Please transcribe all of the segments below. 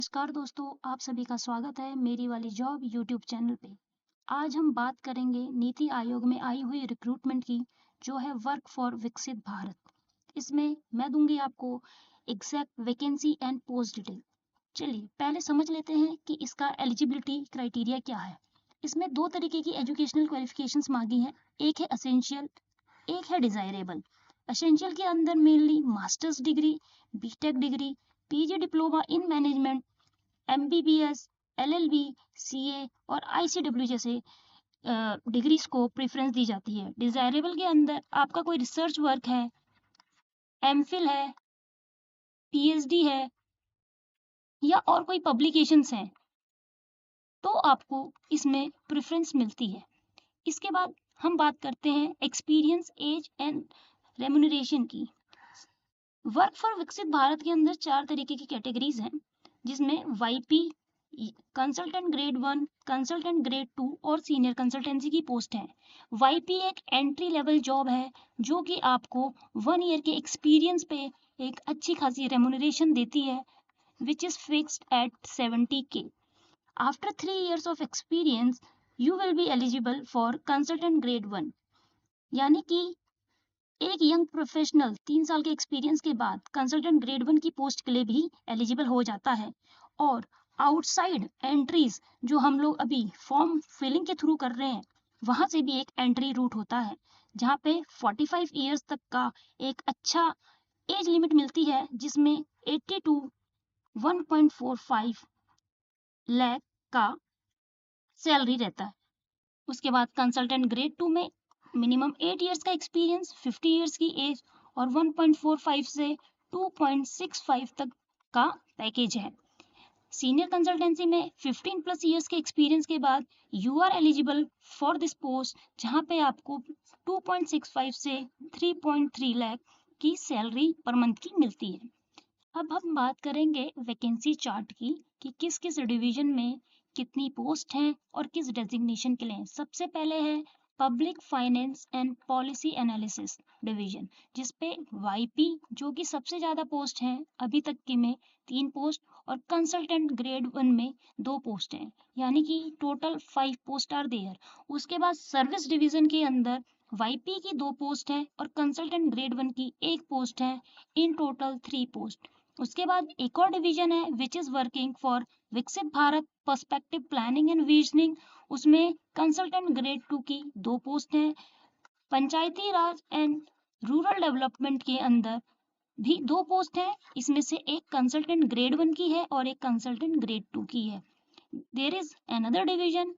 नमस्कार दोस्तों, आप सभी का स्वागत है मेरी वाली जॉब यूट्यूब चैनल पे। आज हम बात करेंगे नीति आयोग में आई हुई रिक्रूटमेंट की, जो है वर्क फॉर विकसित भारत। इसमें मैं दूंगी आपको exact vacancy and post detail. चलिए पहले समझ लेते हैं कि इसका एलिजिबिलिटी क्राइटेरिया क्या है। इसमें दो तरीके की एजुकेशनल क्वालिफिकेशंस मांगी हैं, एक है असेंशियल, एक है डिजायरेबल। असेंशियल के अंदर mainly masters degree, BTech degree, PG diploma in management, MBBS, LLB, CA और आईसीडब्ल्यू जैसे डिग्रीज को प्रेफरेंस दी जाती है। डिजायरेबल के अंदर आपका कोई रिसर्च वर्क है, एमफिल है, पीएचडी है या और कोई पब्लिकेशंस हैं, तो आपको इसमें प्रेफरेंस मिलती है। इसके बाद हम बात करते हैं एक्सपीरियंस, एज एंड रेम्यूनरेशन की। वर्क फॉर विकसित भारत के अंदर 4 तरीके की कैटेगरीज हैं, जिसमें YP, consultant grade 1, consultant grade 2 और सीनियर कंसल्टेंसी की पोस्ट है। वाईपी एक एंट्री लेवल जॉब है, जो कि आपको 1 ईयर के एक्सपीरियंस पे एक अच्छी खासी रेम्यूनरेशन देती है, which is fixed at 70K। After 3 years of experience, you will be eligible for consultant grade 1, यानी कि एक यंग प्रोफेशनल 3 साल के एक्सपीरियंस के बाद कंसल्टेंट ग्रेड 1 की पोस्ट के लिए भी एलिजिबल हो जाता है। और आउटसाइड एंट्रीज जो हम लोग अभी फॉर्म फिलिंग के थ्रू कर रहे हैं, वहां से भी एक एंट्री रूट होता है, जहाँ पे 45 ईयर्स तक का एक अच्छा एज लिमिट मिलती है, जिसमें 80 to 1.45 लाख का सैलरी रहता है। उसके बाद कंसल्टेंट ग्रेड 2 में मिनिमम 8 इयर्स का एक्सपीरियंस, 50 इयर्स की एज और 1.45 से 2.65 तक का पैकेज है। सीनियर कंसल्टेंसी में 15 प्लस इयर्स के एक्सपीरियंस के बाद you are eligible for this post, जहां पे आपको 2.65 से 3.3 लाख की सैलरी पर मंथ की मिलती है। अब हम बात करेंगे वैकेंसी चार्ट की, कि किस किस डिवीजन में कितनी पोस्ट हैं और किस डेजिग्नेशन के लिए। सबसे पहले है public finance and policy analysis division, जिसपे वाईपी जो कि सबसे ज्यादा पोस्ट हैं अभी तक के में 3 पोस्ट, और कंसल्टेंट ग्रेड 1 में 2 पोस्ट हैं, यानी कि टोटल 5 पोस्ट आर देयर। उसके बाद सर्विस डिवीजन के अंदर वाईपी की 2 पोस्ट है और कंसल्टेंट ग्रेड 1 की 1 पोस्ट है, इन टोटल 3 पोस्ट। उसके बाद एक और डिवीजन है विच इज वर्किंग फॉर विकसित Bharat perspective planning and visioning, उसमें कंसल्टेंट ग्रेड 2 की 2 पोस्ट हैं। पंचायती राज एंड रूरल डेवलपमेंट के अंदर भी 2 पोस्ट हैं, इसमें से एक कंसल्टेंट ग्रेड 1 की है और एक कंसल्टेंट ग्रेड 2 की है। There is another division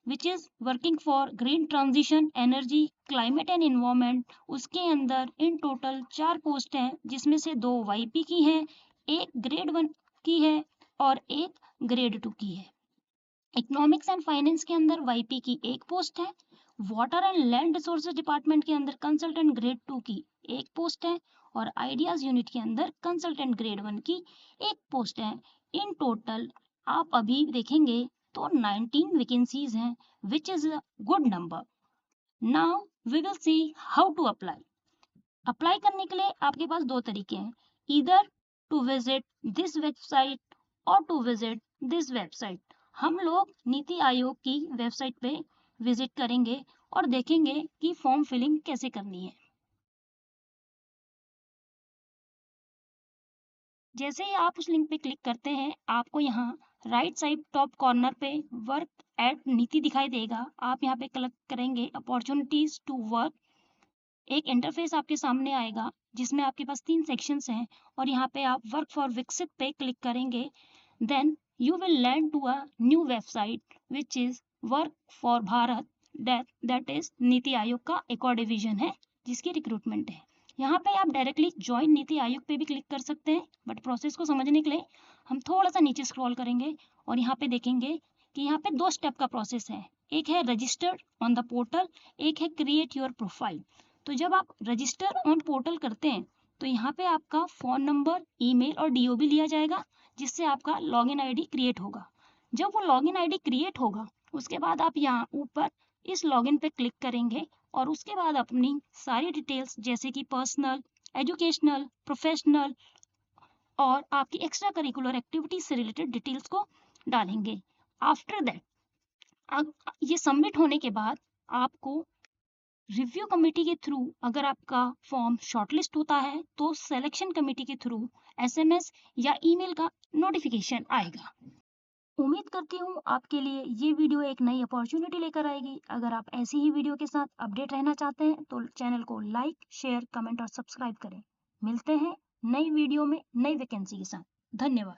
which is working for green transition, energy, climate and environment, उसके अंदर इन टोटल 4 पोस्ट हैं, जिसमें से 2 वाईपी की हैं, एक ग्रेड 1 की है और एक ग्रेड 2 की है। इकोनॉमिक्स एंड फाइनेंस के अंदर वाईपी की 1 पोस्ट है। Water and land resources department के अंदर कंसल्टेंट ग्रेड 2 की 1 पोस्ट है और आइडियाज यूनिट के अंदर कंसल्टेंट ग्रेड 1 की 1 पोस्ट है। इन टोटल आप अभी देखेंगे तो 19 वैकेंसीज हैं, which is a good number. Now we will see how to apply. Apply करने के लिए आपके पास 2 तरीके हैं, either to visit this website और टू विजिट दिस वेबसाइट। हम लोग नीति आयोग की वेबसाइट पे विजिट करेंगे और देखेंगे कि फॉर्म फिलिंग कैसे करनी है। जैसे ही आप उस लिंक पे क्लिक करते हैं, आपको यहाँ राइट साइड टॉप कॉर्नर पे वर्क एट नीति दिखाई देगा। आप यहाँ पे क्लिक करेंगे अपॉर्चुनिटीज टू वर्क, एक इंटरफेस आपके सामने आएगा जिसमें आपके पास 3 सेक्शंस हैं, और यहाँ पे आप वर्क फॉर विकसित पे क्लिक करेंगे। Then you will land to a new website which is work for Bharat, that is NITI Aayog का एक और डिवीजन है जिसकी रिक्रूटमेंट है। यहाँ पे आप डायरेक्टली ज्वाइन नीति आयोग पे भी क्लिक कर सकते हैं, बट प्रोसेस को समझने के लिए हम थोड़ा सा नीचे स्क्रॉल करेंगे और यहाँ पे देखेंगे कि यहाँ पे 2 स्टेप का प्रोसेस है, एक है रजिस्टर ऑन द पोर्टल, एक है क्रिएट योर प्रोफाइल। तो जब आप रजिस्टर ऑन पोर्टल करते हैं तो यहाँ पे आपका फोन नंबर, ईमेल और डीओबी लिया जाएगा, जिससे आपका लॉगिन आईडी क्रिएट होगा। जब वो लॉगिन आईडी क्रिएट होगा, उसके बाद आप यहाँ ऊपर इस लॉगिन पे क्लिक करेंगे और उसके बाद अपनी सारी डिटेल्स जैसे कि पर्सनल, एजुकेशनल, प्रोफेशनल और आपकी एक्स्ट्रा करिकुलर एक्टिविटीज से रिलेटेड डिटेल्स को डालेंगे। आफ्टर दैट ये सबमिट होने के बाद आपको रिव्यू कमेटी के थ्रू अगर आपका फॉर्म शॉर्टलिस्ट होता है तो सिलेक्शन कमेटी के थ्रू एसएमएस या ईमेल का नोटिफिकेशन आएगा। उम्मीद करती हूँ आपके लिए ये वीडियो एक नई अपॉर्चुनिटी लेकर आएगी। अगर आप ऐसी ही वीडियो के साथ अपडेट रहना चाहते हैं तो चैनल को लाइक, शेयर, कमेंट और सब्सक्राइब करें। मिलते हैं नई वीडियो में नई वैकेंसी के साथ। धन्यवाद।